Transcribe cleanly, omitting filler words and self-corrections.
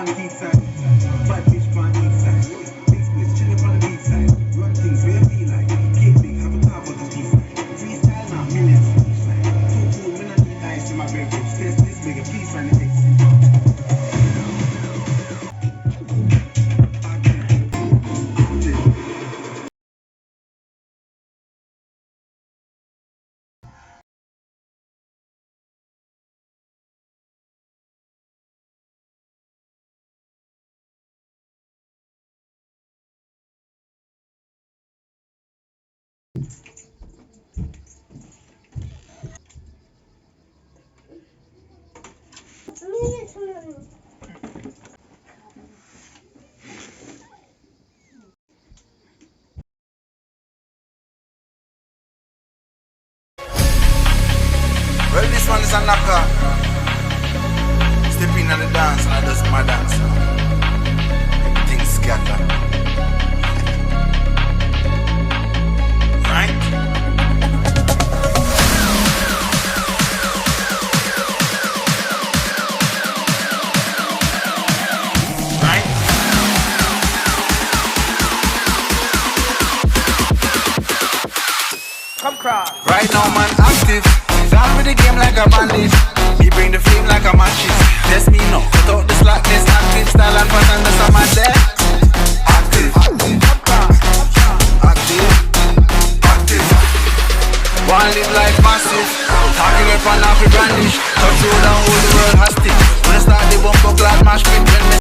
on the east side. Bad bitch on the east side. Big splits chillin' on the beach side. Run things where be like. Kick big, have a car for the peace side. Freestyle now, millions each side. Too cool, when I need ice in my bedroom. Test this bigger piece on the exit. Well, this one is a knocker. Step in on the dance and I just my dance. Everything scatter. Right? Right? Come cross. Right now, man, active. Down with the game like a bandit. Me bring the flame like a matches. Test me now. Cut out the slackness. Active style and pattern. That's a man there. Active. Active. Active. One live like massive. Talking up and off with brandish. Touch road and hold the world hostage. When I start the bumper clad mash pit.